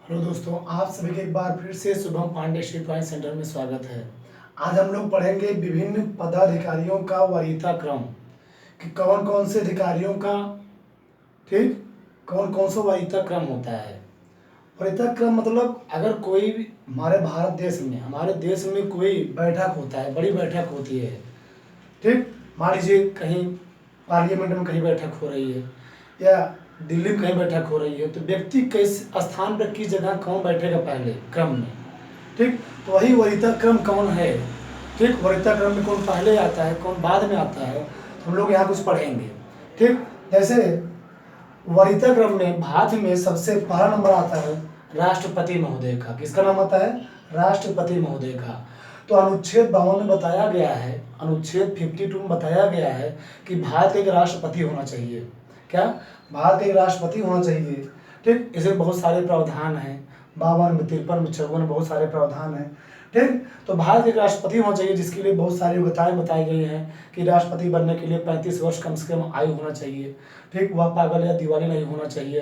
Hello दोस्तों, आप सभी का एक बार फिर से शुभम पांडे श्री पॉइंट सेंटर में स्वागत है। आज हम लोग पढ़ेंगे विभिन्न पदाधिकारियों का वरीयता क्रम कि कौन कौन से अधिकारियों का ठीक कौन कौन सा वरीयता क्रम होता है। वरीयता क्रम मतलब अगर कोई भी हमारे देश में कोई बैठक होता है, बड़ी बैठक होती है, ठीक, मान लीजिए कहीं पार्लियामेंट में कहीं बैठक हो रही है या दिल्ली में कहीं बैठक हो रही है, तो व्यक्ति किस स्थान पर किस जगह कौन बैठेगा पहले क्रम में, ठीक, तो वही वरीयता क्रम कौन है। ठीक, वरीयता क्रम में कौन पहले आता है कौन बाद में आता है, तो हम लोग यहाँ कुछ पढ़ेंगे। ठीक, जैसे वरीयता क्रम में भारत में सबसे पहला नंबर आता है राष्ट्रपति महोदय का। किसका नाम आता है? राष्ट्रपति महोदय का। तो अनुच्छेद 52 में बताया गया है, अनुच्छेद 52 में बताया गया है कि भारत का एक राष्ट्रपति होना चाहिए। क्या? भारत का एक राष्ट्रपति होना चाहिए। ठीक, इसमें बहुत सारे प्रावधान हैं, 52 में, 53 में, 54 में बहुत सारे प्रावधान हैं। ठीक, तो भारत के एक राष्ट्रपति होना चाहिए जिसके लिए बहुत सारी योग्यताएं बताई गई हैं कि राष्ट्रपति बनने के लिए 35 वर्ष कम से कम आयु होना चाहिए। ठीक, वह पागल या दीवानी नहीं होना चाहिए।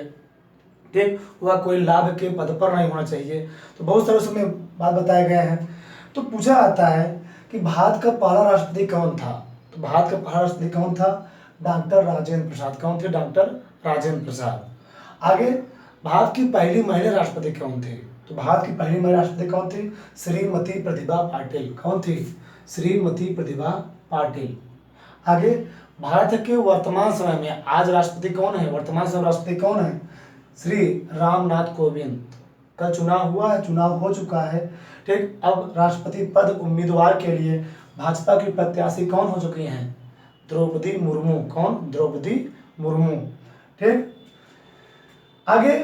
ठीक, वह कोई लाभ के पद पर नहीं होना चाहिए। तो बहुत सारे उसमें बात बताए गए हैं। तो पूछा आता है कि भारत का पहला राष्ट्रपति कौन था? तो भारत का पहला राष्ट्रपति कौन था? डॉक्टर राजेंद्र प्रसाद। कौन थे? डॉक्टर राजेंद्र प्रसाद। आगे, भारत की पहली महिला राष्ट्रपति कौन थे? तो भारत की पहली महिला राष्ट्रपति कौन थी? श्रीमती प्रतिभा पाटिल। कौन थी? श्रीमती प्रतिभा पाटिल। आगे, भारत के वर्तमान समय में आज राष्ट्रपति कौन है? वर्तमान समय राष्ट्रपति कौन है? श्री रामनाथ कोविंद। कल चुनाव हुआ है, चुनाव हो चुका है। ठीक, अब राष्ट्रपति पद उम्मीदवार के लिए भाजपा की प्रत्याशी कौन हो चुकी हैं? द्रौपदी मुर्मू। कौन? द्रौपदी मुर्मू। ठीक, आगे,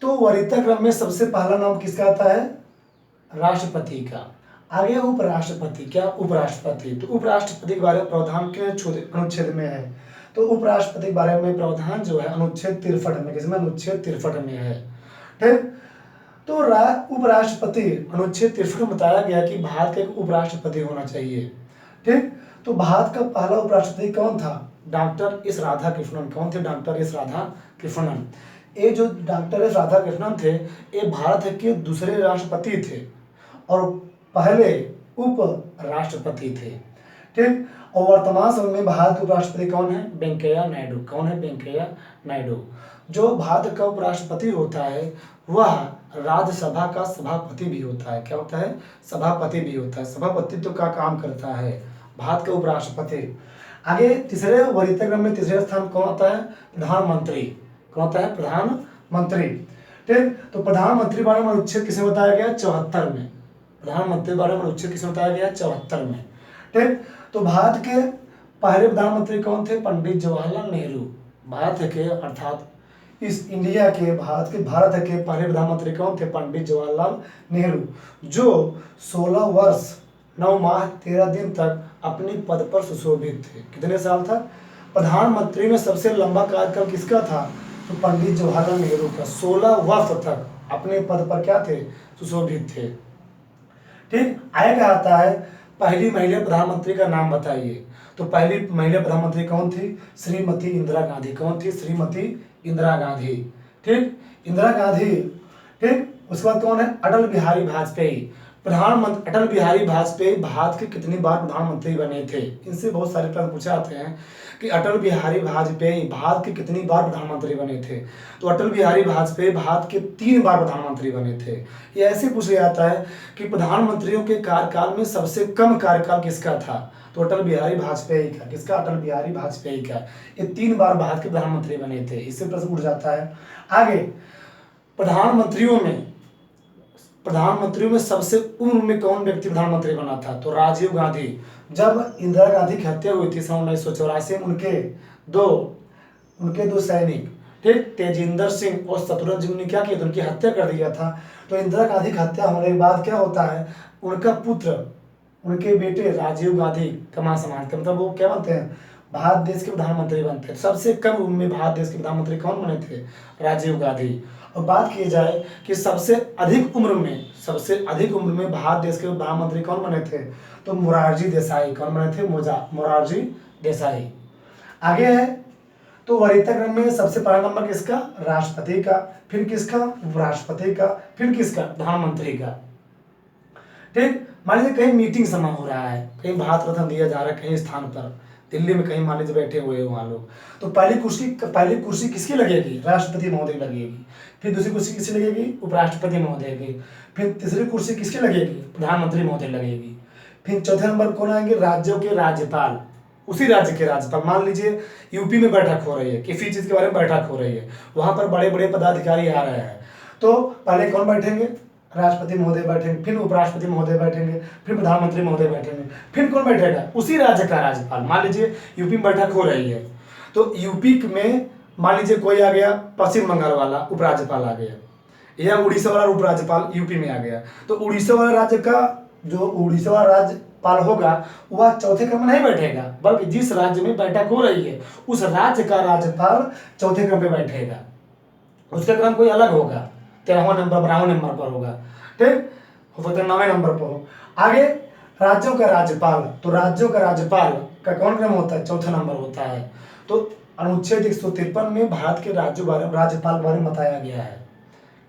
तो वरीयता क्रम में सबसे पहला नाम किसका आता है? राष्ट्रपति का। आगे उपराष्ट्रपति। क्या? उपराष्ट्रपति। तो उपराष्ट्रपति के बारे में प्रावधान के अनुच्छेद में है। तो उपराष्ट्रपति के बारे में प्रावधान जो है अनुच्छेद 63 में, किसमें? अनुच्छेद 63 में है। ठीक, तो उपराष्ट्रपति अनुच्छेद 63 में बताया गया कि भारत का एक उपराष्ट्रपति होना चाहिए। ठीक, तो भारत का पहला उपराष्ट्रपति कौन था? Doctor S Radhakrishnan. कौन थे? Doctor S Radhakrishnan. ये जो डॉक्टर एस राधाकृष्णन थे, ये भारत के दूसरे राष्ट्रपति थे और पहले उप राष्ट्रपति थे। ठीक, और वर्तमान समय में भारत के उपराष्ट्रपति कौन है? वेंकैया नायडू। कौन है? वेंकैया नायडू। जो भारत का उपराष्ट्रपति होता है वह राज्यसभा का सभापति भी होता है। क्या होता है? सभापति भी होता है, सभापतित्व का काम करता है भारत का उपराष्ट्रपति। आगे, तीसरे वरीयता क्रम में तीसरे स्थान कौन आता है? प्रधानमंत्री। कौन होता है? प्रधानमंत्री। ठीक, तो प्रधानमंत्री बारे में अनुच्छेद किसे बताया गया? 74 में। प्रधानमंत्री बारे में अनुच्छेद किसे बताया गया? 74 में। ठीक, तो भारत के पहले प्रधानमंत्री कौन थे? पंडित जवाहरलाल नेहरू। भारत के अर्थात इस इंडिया के भारत के पहले प्रधानमंत्री कौन थे? पंडित जवाहरलाल नेहरू, जो 16 वर्ष 9 माह 13 दिन तक अपनी पद पर सुशोभित थे। कितने साल तक? प्रधानमंत्री में सबसे लंबा कार्यकाल किसका था? तो पंडित जवाहरलाल नेहरू का। 16 वर्ष तक अपने पद पर क्या थे? सुशोभित थे। ठीक, आगे आता है पहली महिला प्रधानमंत्री का नाम बताइए। तो पहली महिला प्रधानमंत्री कौन थी? श्रीमती इंदिरा गांधी। कौन थी? श्रीमती इंदिरा गांधी। ठीक, इंदिरा गांधी। ठीक, उसके बाद कौन है? अटल बिहारी वाजपेयी। प्रधानमंत्री अटल बिहारी वाजपेयी भारत के कितनी बार प्रधानमंत्री बने थे? इनसे बहुत सारे प्रश्न पूछे जाते हैं कि अटल बिहारी वाजपेयी भारत के कितनी बार प्रधानमंत्री बने थे? तो अटल बिहारी वाजपेयी भारत के 3 बार प्रधानमंत्री बने थे। ये ऐसे पूछा जाता है कि प्रधानमंत्रियों के कार्यकाल में सबसे कम कार्यकाल किसका था? तो अटल बिहारी वाजपेयी का। किसका? अटल बिहारी वाजपेयी का। ये 3 बार भारत के प्रधानमंत्री बने थे। इससे प्रश्न उठ जाता है। आगे, प्रधानमंत्रियों में सबसे उम्र में कौन व्यक्ति प्रधानमंत्री बना था? तो राजीव गांधी। जब इंदिरा गांधी की हत्या हुई थी सन 1984 में, उनके दो सैनिक, ठीक, तेजिंदर सिंह और शत्रुघ्न सिंह ने क्या किया? उनकी हत्या कर दिया था। तो इंदिरा गांधी की हत्या होने के बाद क्या होता है? उनका पुत्र, उनके बेटे राजीव गांधी कमान संभालते, मतलब वो क्या बनते हैं? भारत देश के प्रधानमंत्री बनते हैं। सबसे कम उम्र में भारत देश के प्रधानमंत्री कौन बने थे? राजीव गांधी। और बात की जाए कि सबसे अधिक उम्र में भारत देश के प्रधानमंत्री कौन बने थे? तो मोरारजी देसाई। कौन बने थे? मोरारजी देसाई। आगे है, तो वरीयता क्रम में सबसे पहला नंबर किसका? राष्ट्रपति का, फिर किसका? उपराष्ट्रपति का, फिर किसका? प्रधानमंत्री का। ठीक, मान लीजिए कहीं मीटिंग समा हो रहा है, कहीं भारत रत्न दिया जा रहा है कहीं स्थान पर, दिल्ली में कहीं मान लीजिए बैठे हुए हो वहाँ लोग, तो पहली कुर्सी किसकी लगेगी? राष्ट्रपति महोदय की लगेगी। फिर दूसरी कुर्सी किसकी लगेगी? उपराष्ट्रपति महोदय की। फिर तीसरी कुर्सी किसकी लगेगी? प्रधानमंत्री महोदय लगेगी। फिर चौथे नंबर कौन आएंगे? राज्यों के राज्यपाल, उसी राज्य के राज्यपाल। मान लीजिए यूपी में बैठक हो रही है, किसी चीज के बारे में बैठक हो रही है, वहां पर बड़े बड़े पदाधिकारी आ रहे हैं, तो पहले कौन बैठेंगे? राष्ट्रपति महोदय बैठेंगे, फिर उपराष्ट्रपति महोदय बैठेंगे, फिर प्रधानमंत्री महोदय बैठेंगे, फिर कौन बैठेगा? उसी राज्य का राज्यपाल। मान लीजिए यूपी में बैठक हो रही है, तो यूपी में मान लीजिए कोई आ गया, पश्चिम बंगाल वाला उपराज्यपाल आ गया, या उड़ीसा वाला उपराज्यपाल यूपी में आ गया, तो उड़ीसा वाला राज्य का जो उड़ीसा वाला राज्यपाल होगा वह चौथे क्रम में नहीं बैठेगा, बल्कि जिस राज्य में बैठक हो रही है उस राज्य का राज्यपाल चौथे क्रम पे बैठेगा। उसका क्रम कोई अलग होगा, 13वां नंबर 12वां नंबर पर होगा, ठीक, हो सकता है 9वें नंबर पर हो। आगे राज्यों का राज्यपाल, तो राज्यों का राज्यपाल का कौन क्रम होता है? चौथा नंबर होता है। तो अनुच्छेद 153 में भारत के राज्यपाल के बारे में बताया गया है,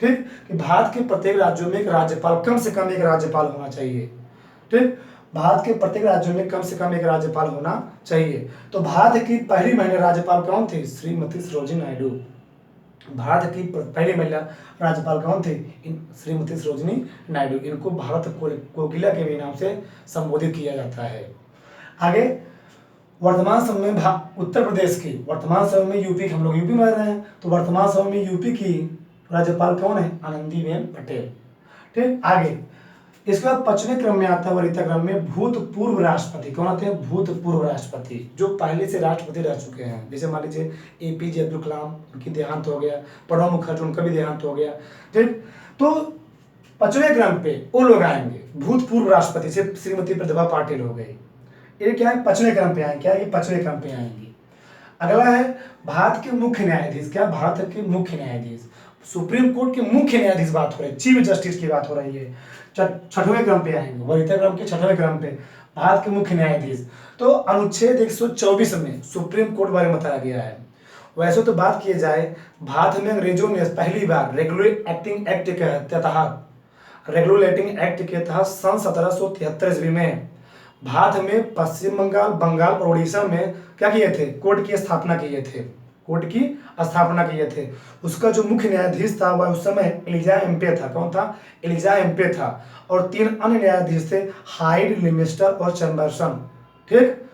ठीक, कि भारत के प्रत्येक राज्यों में एक राज्यपाल, कम से कम एक राज्यपाल होना चाहिए। ठीक, भारत के प्रत्येक राज्यों में कम से कम एक राज्यपाल होना चाहिए। तो भारत की पहली महिला राज्यपाल कौन थी? श्रीमती सरोजिनी नायडू। भारत की पहली महिला राज्यपाल कौन थी? श्रीमती सरोजिनी नायडू। इनको भारत कोकिला के भी नाम से संबोधित किया जाता है। आगे वर्तमान समय में उत्तर प्रदेश की, वर्तमान समय में यूपी, हम लोग यूपी में रह रहे हैं, तो वर्तमान समय में यूपी की राज्यपाल कौन है? आनंदीबेन पटेल। ठीक, आगे इसके बाद 5वें क्रम में आता है वरीयता क्रम में भूतपूर्व राष्ट्रपति। कौन आते हैं? भूतपूर्व राष्ट्रपति, जो पहले से राष्ट्रपति रह चुके हैं। जैसे मान लीजिए एपीजे अब्दुल कलाम, उनकी देहांत हो गया, प्रणब मुखर्जी, उनका भी देहांत हो गया। ठीक, तो 5वें क्रम पे वो लोग आएंगे, भूतपूर्व राष्ट्रपति से श्रीमती प्रतिभा पाटिल हो गई, ये क्या है? 5वें क्रम पे आएंगे। क्या ये 5वें क्रम पे आएंगी? अगला है भारत के मुख्य न्यायाधीश। क्या? भारत के मुख्य न्यायाधीश, सुप्रीम कोर्ट के मुख्य न्यायाधीश बात हो रही है, चीफ जस्टिस की बात हो रही है। 6वें क्रम पे आएंगे, वरीयता क्रम के 6वें क्रम पे भारत के मुख्य न्यायाधीश। तो अनुच्छेद 124 में सुप्रीम कोर्ट बारे में बताया गया है। वैसे तो बात की जाए, भारत में अंग्रेजों ने पहली बार रेगुलेटिंग एक्ट के तहत, रेगुलेटिंग एक्ट के तहत सन 1773 ईस्वी में भारत में पश्चिम बंगाल, बंगाल और उड़ीसा में क्या किए थे? कोर्ट की स्थापना किए थे, कोर्ट की स्थापना किए थे। उसका जो मुख्य न्यायाधीश था वह उस समय एलिजा एम्पे था। कौन था? एलिजा एम्पे था। और 3 अन्य न्यायाधीश थे, हाइड, लिमिस्टर और चैम्बरसन। ठीक,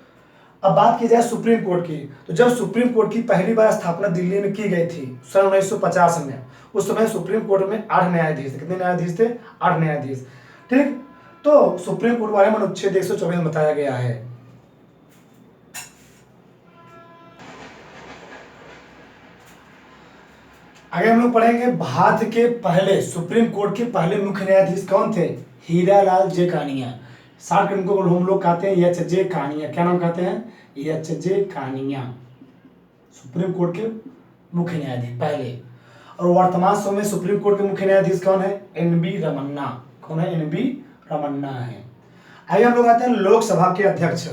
अब बात की जाए सुप्रीम कोर्ट की, तो जब सुप्रीम कोर्ट की पहली बार स्थापना दिल्ली में की गई थी सन 1950 में, उस समय सुप्रीम कोर्ट में 8 न्यायाधीश थे। कितने न्यायाधीश थे? 8 न्यायाधीश। ठीक, तो सुप्रीम कोर्ट बारे में अनुच्छेद 124 में बताया गया है। आगे हम लोग पढ़ेंगे भारत के पहले सुप्रीम कोर्ट के पहले मुख्य न्यायाधीश कौन थे? हीरालाल जे कानिया। शॉर्ट इनको हम लोग कहते हैं एच जे कानिया। क्या नाम कहते हैं? H J Kania, supreme court के मुख्य न्यायाधीश पहले। और वर्तमान समय में सुप्रीम कोर्ट के मुख्य न्यायाधीश कौन है? एन.बी. रमन्ना। कौन है? एन.बी. रमन्ना है। आगे हम लोग आते हैं लोकसभा के अध्यक्ष।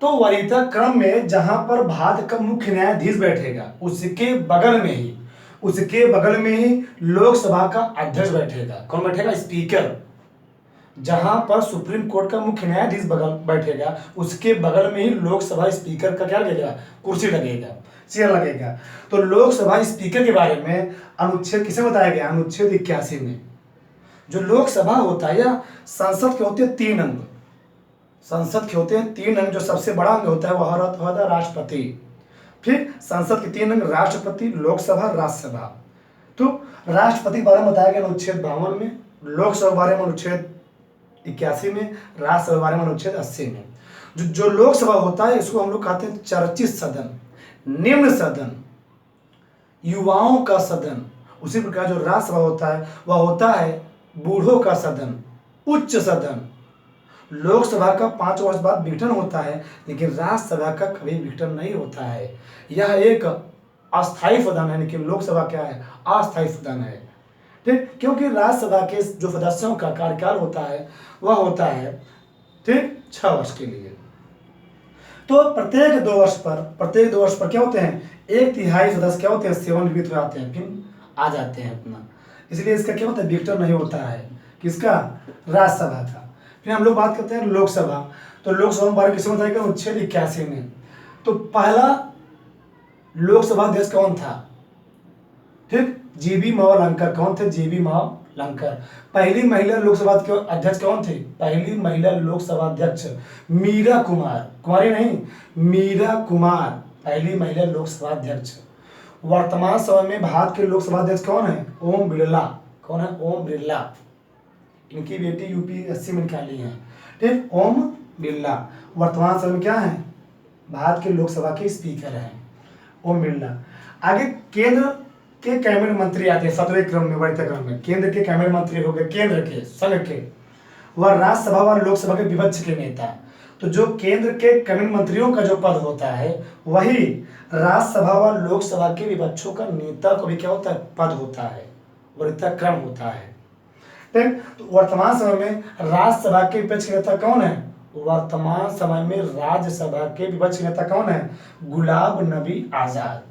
तो वरीयता क्रम में जहां पर भारत का मुख्य न्यायाधीश बैठेगा उसके बगल में ही लोकसभा का अध्यक्ष बैठेगा। कौन बैठेगा? स्पीकर। जहां पर सुप्रीम कोर्ट का मुख्य न्यायाधीश बैठेगा उसके बगल में ही लोकसभा स्पीकर का क्या लगेगा? कुर्सी लगेगा, चेयर लगेगा। तो लोकसभा स्पीकर के बारे में अनुच्छेद किसे बताया गया? अनुच्छेद 81 में। जो लोकसभा होता है या संसद के होते हैं 3 अंग, संसद के होते हैं 3 अंग। जो सबसे बड़ा अंग होता है वह होता है राष्ट्रपति। फिर संसद के 3 अंग, राष्ट्रपति, लोकसभा, राज्यसभा। तो राष्ट्रपति के बारे में बताया गया अनुच्छेद 52 में, लोकसभा के बारे में अनुच्छेद 81 में, राज्यसभा के बारे में अनुच्छेद 80 में। जो लोकसभा होता है इसको हम लोग कहते हैं चर्चित सदन, निम्न सदन, युवाओं का सदन। उसी प्रकार जो राज्यसभा होता है वह होता है बूढ़ों का सदन, उच्च सदन। लोकसभा का 5 वर्ष बाद विघटन होता है, लेकिन राज्यसभा का कभी विघटन नहीं होता है। यह एक अस्थायी सदन है, लेकिन लोकसभा क्या है? अस्थायी सदन है। ठीक, क्योंकि राज्यसभा के जो सदस्यों का कार्यकाल होता है वह होता है ठीक 6 वर्ष के लिए। तो प्रत्येक 2 वर्ष पर क्या होते हैं? एक तिहाई सदस्य क्या होते हैं, सेवानिवृत्त हो जाते हैं, फिर आ जाते हैं अपना। इसलिए इसका क्या होता है, विघटन नहीं होता है, किसका, राज्यसभा का। फिर हम लोग बात करते हैं लोकसभा। तो लोकसभा में 12 किसमें बताया, अनुच्छेद 81 में। तो पहला लोकसभा अध्यक्ष कौन था, ठीक, जीबी मावलंकर। कौन थे, जीबी मावलंकर। पहली महिला लोकसभा के अध्यक्ष कौन थे, पहली महिला लोकसभा अध्यक्ष मीरा कुमार, कुमारी नहीं, मीरा कुमार पहली महिला लोकसभा अध्यक्ष। वर्तमान समय में भारत के लोकसभा अध्यक्ष कौन है, ओम बिरला। कौन है, ओम बिरला। इनकी बेटी यूपीएससी में निकाली है, ठीक, ओम बिरला वर्तमान समय में क्या है, भारत के लोकसभा के स्पीकर हैं, ओम बिरला। आगे केंद्र के कैबिनेट मंत्री आते हैं 7वें क्रम में, वरिष्ठ क्रम में। केंद्र के कैबिनेट मंत्री हो गए, केंद्र के, संघ के, वह राज्यसभा व लोकसभा के विपक्ष के नेता। तो जो केंद्र के कैबिनेट मंत्रियों का जो पद होता है, वही राज्यसभा व लोकसभा के विपक्षों का नेता को भी क्या होता है, पद होता है, वरिष्ठ क्रम होता है, ठीक। तो वर्तमान समय में राज्यसभा के विपक्ष के नेता कौन है, वर्तमान समय में राज्यसभा के विपक्ष के नेता कौन है, गुलाम नबी आजाद।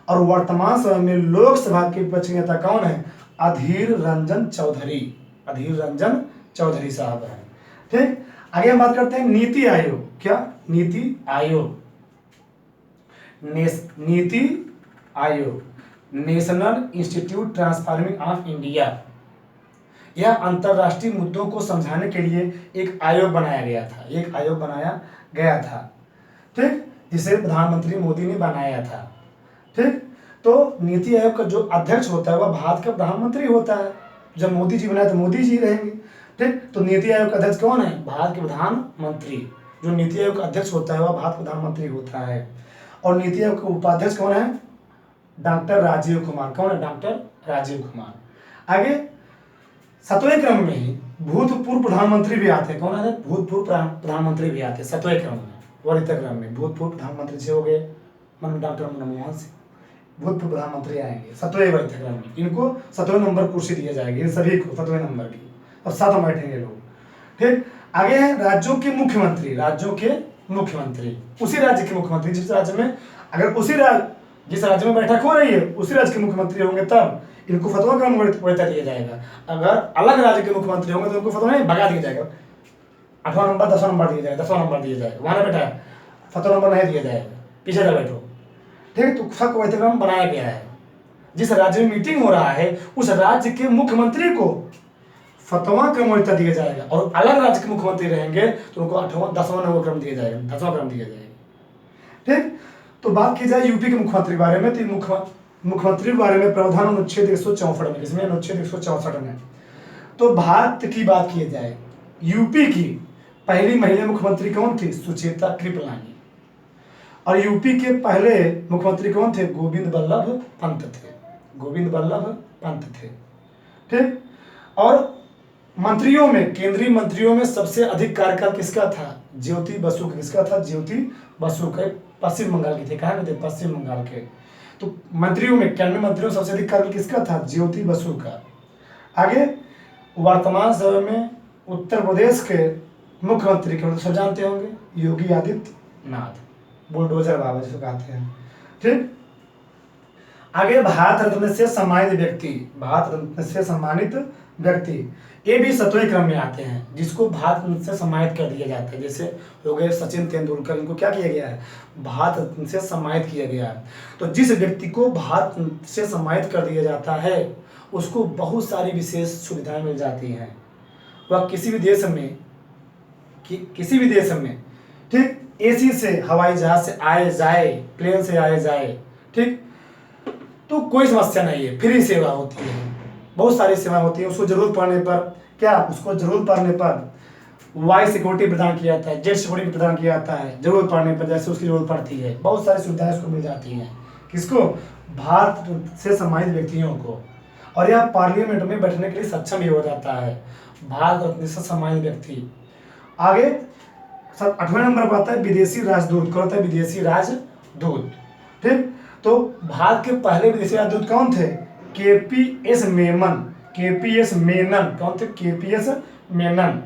और वर्तमान समय में लोकसभा के विपक्ष के नेता कौन है, अधीर रंजन चौधरी। अधीर रंजन चौधरी साहब हैं, ठीक। आगे हम बात करते हैं नीति आयोग। क्या, NITI Aayog, NITI Aayog, national institute transforming of India. यह अंतरराष्ट्रीय मुद्दों को समझाने के लिए एक आयोग बनाया गया था, एक आयोग बनाया गया था, ठीक, जिसे प्रधानमंत्री मोदी ने बनाया था, ठीक। तो नीति आयोग का जो अध्यक्ष होता है वह भारत का प्रधानमंत्री होता है। जब मोदी जी बनाए तो मोदी जी रहेंगे, ठीक। तो नीति आयोग का अध्यक्ष कौन है, भारत के प्रधानमंत्री। जो नीति आयोग का अध्यक्ष होता है वह भारत प्रधानमंत्री होता है। और नीति आयोग के उपाध्यक्ष कौन है, डॉक्टर राजीव कुमार। कौन है, डॉक्टर राजीव कुमार। आगे 7वें क्रम में भूतपूर्व प्रधानमंत्री भी आते हैं। कौन है, भूतपूर्व प्रधानमंत्री भी आते हैं 7वें क्रम में, वरिष्ठ क्रम में। भूतपूर्व प्रधानमंत्री से हो गए डॉक्टर मनमोहन सिंह, भूतपूर्व प्रधानमंत्री आएंगे 7वें वरिष्ठ क्रम में। इनको 7वें नंबर कुर्सी दिए जाएगी, इन सभी को 7वें नंबर की, और 7 में बैठेंगे लोग, ठीक। आगे है राज्यों के मुख्यमंत्री। राज्यों के मुख्यमंत्री, उसी राज्य के मुख्यमंत्री, जिस राज्य में, अगर उसी राज्य, जिस राज्य में बैठक हो रही है उसी राज्य के मुख्यमंत्री होंगे तब इनको फतवा का वरीयता दिया जाएगा। अगर अलग राज्य के मुख्यमंत्री होंगे तो उनको फतवा नहीं, भगा दिया जाएगा, 8वां नंबर 10वां नंबर दिया जाएगा, 10वां नंबर दिया जाएगा, वहां ना बेटा फतवा नंबर नहीं दिया जाएगा, पीछे जा बैठो, ठीक। तो सब वैतक्रम बनाया गया है। जिस राज्य में मीटिंग हो रहा है उस राज्य के मुख्यमंत्री को फतवा क्रम वरीयता दिया जाएगा, और अलग राज्य के मुख्यमंत्री रहेंगे तो उनको 8वां 10वां नंबर क्रम दिया जाएगा, 10वां क्रम दिया जाएगा, ठीक। तो बात की जाए यूपी के मुख्यमंत्री के बारे में, तो मुख्यमंत्री के बारे में प्रावधान अनुच्छेद 164 में, इसमें अनुच्छेद 164 में। तो भारत की बात की जाए, यूपी की पहली महिला मुख्यमंत्री कौन थी, सुचेता कृपलानी। और यूपी के पहले मुख्यमंत्री कौन थे, गोविंद वल्लभ पंत थे, गोविंद वल्लभ पंत थे, ठीक। और मंत्रियों में, केंद्रीय मंत्रियों में सबसे अधिक कार्यकाल किसका था, ज्योति बसु का। किसका था, ज्योति बसु का, पश्चिम बंगाल के थे। कहाँ के थे, पश्चिम बंगाल के। तो मंत्रियों में, कैबिनेट मंत्रियों में सबसे अधिक कार्यकाल किसका था, ज्योति बसु का। आगे वर्तमान समय में उत्तर प्रदेश के मुख्यमंत्री के सब जानते होंगे, योगी आदित्यनाथ, बुलडोजर बाबा जिसको कहते हैं, ठीक। आगे भारत रत्न से सम्मानित व्यक्ति, भारत रत्न से सम्मानित व्यक्ति, ये भी 7वें क्रम में आते हैं, जिसको भारत रत्न से सम्मानित कर दिया जाता है। जैसे हो गए सचिन तेंदुलकर, इनको क्या किया गया है, भारत रत्न से सम्मानित किया गया है। तो जिस व्यक्ति को भारत रत्न से सम्मानित कर दिया जाता है उसको बहुत सारी विशेष सुविधाएं मिल जाती हैं। वह किसी भी देश में, किसी भी देश में, ठीक, एसी से, हवाई जहाज से आए जाए, प्लेन से आए जाए, ठीक, तो कोई समस्या नहीं है, फ्री सेवा होती है, बहुत सारी सेवा होती है। उसको जरूरत पड़ने पर क्या, उसको जरूरत पड़ने पर वाई सिक्योरिटी प्रदान किया जाता है, जेट सिक्योरिटी प्रदान किया जाता है, जरूरत पड़ने पर जैसे उसकी जरूरत पड़ती है, बहुत सारी सुविधाएं उसको मिल जाती हैं। किसको, भारत से सम्मानित व्यक्तियों को। और यह पार्लियामेंट में बैठने के लिए सक्षम भी हो जाता है, भारत रत्न से सम्मानित व्यक्ति। आगे 8वें नंबर पर आता है विदेशी राजदूत। कौन होता है, विदेशी राजदूत, ठीक। तो भारत के पहले विदेशी राजदूत कौन थे, केपीएस मेनन, केपीएस मेनन। कौन थे, केपीएस मेनन।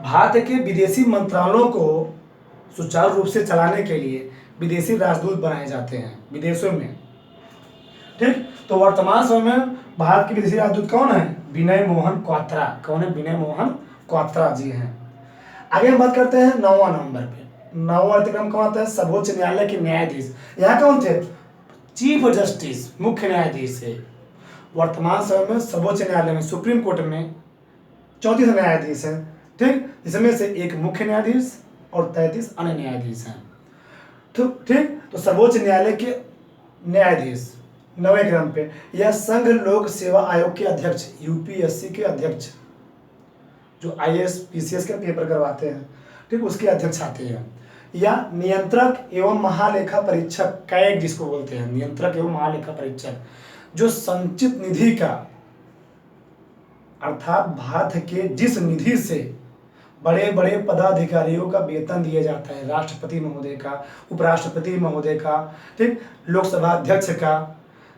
भारत के विदेशी मंत्रालयों को सुचारू रूप से चलाने के लिए विदेशी राजदूत बनाए जाते हैं विदेशों में। ठीक, तो वर्तमान समय में भारत के विदेशी राजदूत कौन है? विनय मोहन क्वात्रा। कौन है? विनय मोहन क्वात्रा जी हैं। आगे हम बात करते हैं 9वां नंबर पे। 9वां अतिक्रम कौन आता है? सर्वोच्च न्यायालय के न्यायाधीश। यहाँ कौन थे? चीफ जस्टिस, मुख्य न्यायाधीश है। वर्तमान समय में सर्वोच्च न्यायालय में, सुप्रीम कोर्ट में 34 न्यायाधीश हैं। ठीक, जिसमें से एक मुख्य न्यायाधीश और 33 अन्य न्यायाधीश हैं। ठीक, तो सर्वोच्च न्यायालय के न्यायाधीश 9वें क्रम पे, यह संघ लोक सेवा आयोग के अध्यक्ष, यूपीएससी के अध्यक्ष, जो आईएएस पीसीएस के पेपर करवाते हैं, ठीक, उसके अध्यक्ष आते हैं। या नियंत्रक एवं महालेखा परीक्षक, कैग जिसको बोलते हैं, नियंत्रक एवं महालेखा परीक्षक, जो संचित निधि का, अर्थात भारत के जिस निधि से बड़े बड़े पदाधिकारियों का वेतन दिया जाता है, राष्ट्रपति महोदय का, उपराष्ट्रपति महोदय का, ठीक, लोकसभा अध्यक्ष का,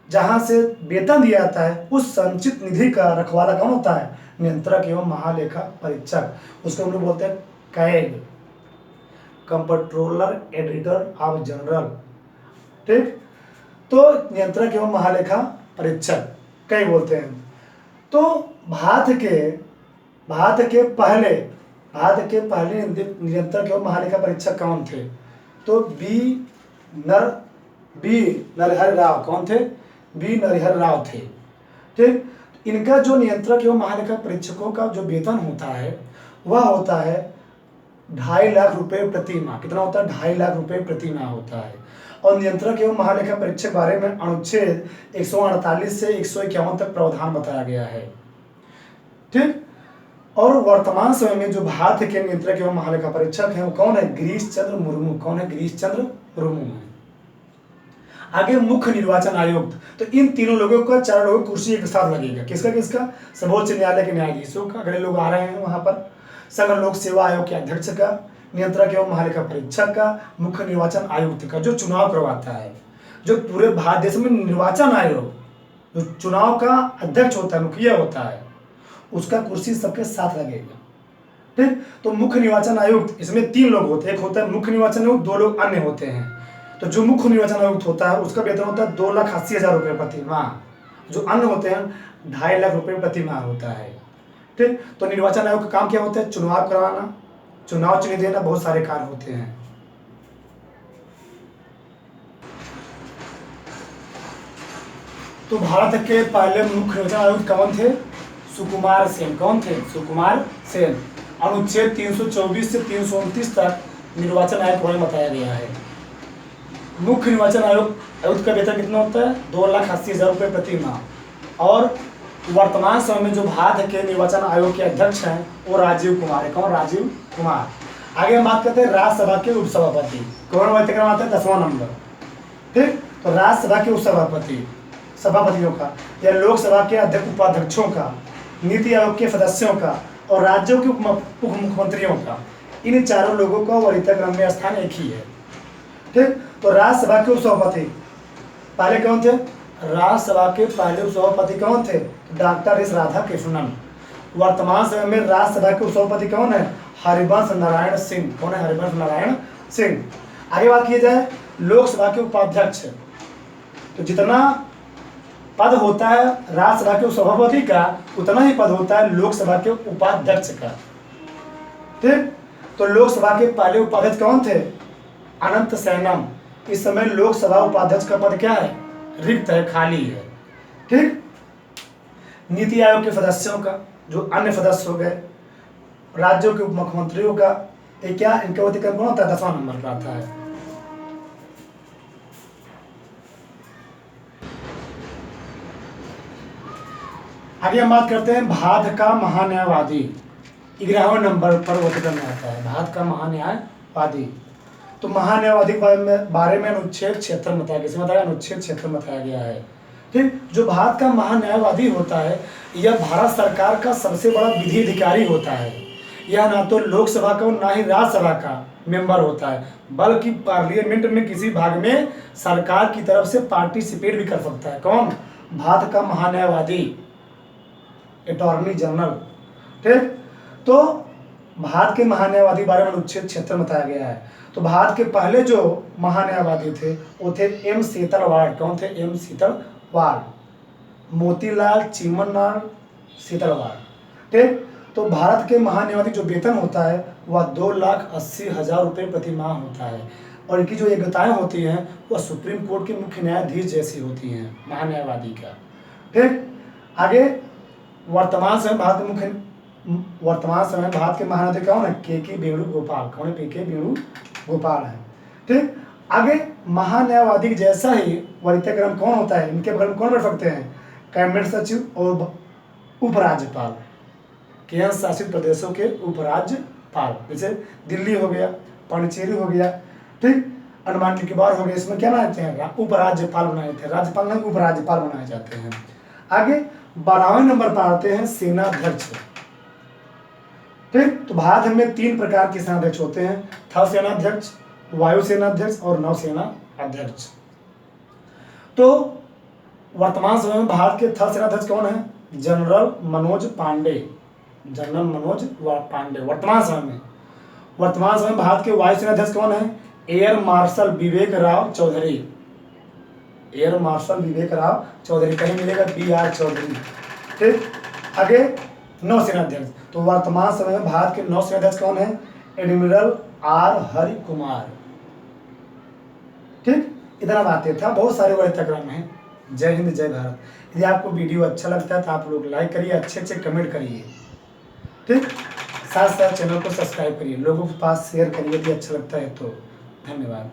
जहां से वेतन दिया जाता है, उस संचित निधि का रखवाला कौन होता है? नियंत्रक एवं महालेखा परीक्षक। उसको हम लोग बोलते हैं CAG, controller editor of general. ठीक, तो नियंत्रक एवं महालेखा परीक्षक कैग बोलते हैं। तो भारत के पहले नियंत्रक एवं महालेखा परीक्षक कौन थे? तो बी नरहरि राव। कौन थे? बी नरहरि राव थे। ठीक, इनका जो नियंत्रक एवं महालेखा परीक्षकों का जो वेतन होता है, वह होता है 2.5 लाख रुपए प्रति माह। कितना होता है? 2.5 लाख रुपए प्रति माह होता है। और नियंत्रक एवं महालेखा परीक्षक बारे में अनुच्छेद 148 से 151 तक प्रावधान बताया गया है। ठीक, और वर्तमान समय में जो भारत के नियंत्रक एवं महालेखा परीक्षक हैं, वो कौन है? गिरीश चंद्र मुर्मू। कौन है? गिरीश चंद्र मुर्मू है। आगे मुख्य निर्वाचन आयुक्त। तो इन तीनों लोगों का, 4 लोगों की कुर्सी एक साथ लगेगा। किसका किसका? सर्वोच्च न्यायालय के न्यायाधीशों का, अगले लोग आ रहे हैं वहां पर, संघ लोक सेवा आयोग के अध्यक्ष का, नियंत्रक एवं महालेखा परीक्षक का, मुख्य निर्वाचन आयुक्त का, जो चुनाव करवाता है, जो पूरे भारत देश में निर्वाचन आयोग, जो चुनाव का अध्यक्ष होता है, मुखिया होता है, उसका कुर्सी सबके साथ लगेगा। ठीक, तो मुख्य निर्वाचन आयुक्त, इसमें 3 लोग होते हैं। एक होता है मुख्य निर्वाचन आयुक्त, 2 लोग अन्य होते हैं। तो जो मुख्य निर्वाचन आयुक्त होता है, उसका वेतन होता है 2,80,000 रुपये प्रति माह। जो अन्य होते हैं 2.5 लाख रुपये प्रति माह होता है। ठीक, तो निर्वाचन आयोग का काम क्या होता है? चुनाव करवाना, चुनाव चिन्ह देना, बहुत सारे कार्य होते हैं। तो भारत के पहले मुख्य निर्वाचन आयुक्त कौन थे? सुकुमार सेन। कौन थे? सुकुमार सेन। अनुच्छेद 324 से 329 तक निर्वाचन आयोग को बताया गया है। मुख्य निर्वाचन आयुक्त का वेतन कितना होता है? 2,80,000 रुपये प्रति माह। और वर्तमान समय में जो भारत के निर्वाचन आयोग के अध्यक्ष हैं, वो राजीव कुमार है। कौन? राजीव कुमार। आगे हम बात करते हैं राज्यसभा के उपसभापति। कौन अतिक्रम आता है? 10वां नंबर। ठीक, तो राज्यसभा के सभापतियों का, या लोकसभा के अध्यक्ष उपाध्यक्षों का, नीति आयोग के सदस्यों का, और राज्यों के उप मुख्यमंत्रियों का, इन 4 लोगों का वरीयता क्रम में स्थान एक ही है। ठीक, तो राज्यसभा के उपसभापति पहले कौन थे? राज्यसभा के पहले उपसभापति कौन थे? Doctor S Radhakrishnan. वर्तमान समय में राज्यसभा के उपसभापति कौन है? हरिवंश नारायण सिंह। कौन है? हरिवंश नारायण सिंह। आगे बात की जाए लोकसभा के उपाध्यक्ष, तो जितना पद होता है राज्यसभा के सभापति का, उतना ही पद होता है लोकसभा के उपाध्यक्ष का। ठीक, तो लोकसभा के पहले उपाध्यक्ष कौन थे? अनंत सैनम। इस समय लोकसभा उपाध्यक्ष का पद क्या है? रिक्त है, खाली है। ठीक, नीति आयोग के सदस्यों का, जो अन्य सदस्य हो गए, राज्यों के उप मुख्यमंत्रियों का, एक क्या इनका अतिक्रम कौन होता है? 10वां नंबर पर आता है। आगे हम बात करते हैं भारत का महान्यायवादी। 11वें नंबर पर अतिक्रम में आता है भारत का महान्यायवादी। तो महान्यायवादी के बारे में अनुच्छेद 76 बताया गया। बताया अनुच्छेद 76 बताया गया है। ठीक, जो भारत का महान्यायवादी होता है, यह भारत सरकार का सबसे बड़ा विधि अधिकारी होता है। यह ना तो लोकसभा का ना ही राज्यसभा का मेंबर होता है, बल्कि पार्लियामेंट में किसी भाग में सरकार की तरफ से पार्टिसिपेट भी कर सकता है। कौन? भारत का महान्यायवादी, अटॉर्नी जनरल। ठीक, तो भारत के महान्यायवादी के बारे में अनुच्छेद 76 बताया गया है। तो भारत के पहले जो महान्यायवादी थे वो थे एम सीतलवाड़। कौन थे? एम सीतलवाड़, मोतीलाल चीमनलाल सीतलवाड़। ठीक। तो भारत के महान्यायवादी जो वेतन होता है वह 2,80,000 रुपये प्रति माह होता है, और इनकी जो योग्यताएं होती हैं वह सुप्रीम कोर्ट के मुख्य न्यायाधीश जैसी होती हैं महान्यायवादी का। ठीक। आगे वर्तमान समय भारत के महान्यायाधीश कौन है? के वेणुगोपाल। कौन है? के वेणुगोपाल है। ठीक। आगे महान्यायवादी जैसा ही वरीयता क्रम कौन होता है? इनके बगल में कौन बैठ सकते हैं? कैबिनेट सचिव और उपराज्यपाल, केंद्र शासित प्रदेशों के उपराज्यपाल, जैसे दिल्ली हो गया, पांडिचेरी हो गया, ठीक, अंडमान निकोबार हो गया, इसमें क्या बनाते हैं? उपराज्यपाल बनाए थे। राज्यपाल नहीं, उपराज्यपाल बनाए जाते हैं। आगे 12वें नंबर पर आते हैं सेनाध्यक्ष। ठीक। तो भारत में 3 प्रकार के सेनाध्यक्ष होते हैं, थल सेनाध्यक्ष, वायु सेनाध्यक्ष और नौसेना अध्यक्ष। तो वर्तमान समय में भारत के थल सेनाध्यक्ष कौन है? जनरल मनोज पांडे। जनरल मनोज पांडे वर्तमान समय में भारत के वायु सेनाध्यक्ष कौन है? एयर मार्शल विवेक राव चौधरी। एयर मार्शल विवेक राव चौधरी, कहीं मिलेगा BR चौधरी। ठीक। आगे नौसेनाध्यक्ष, तो वर्तमान समय में भारत के नौसेनाध्यक्ष कौन है? Admiral R Hari Kumar. ठीक। इतना बातें था, बहुत सारे वरीयता क्रम हैं। जय हिंद, जय भारत। यदि आपको वीडियो अच्छा लगता है तो आप लोग लाइक करिए, अच्छे कमेंट करिए। ठीक। साथ साथ चैनल को सब्सक्राइब करिए, लोगों के पास शेयर करिए यदि अच्छा लगता है तो। धन्यवाद।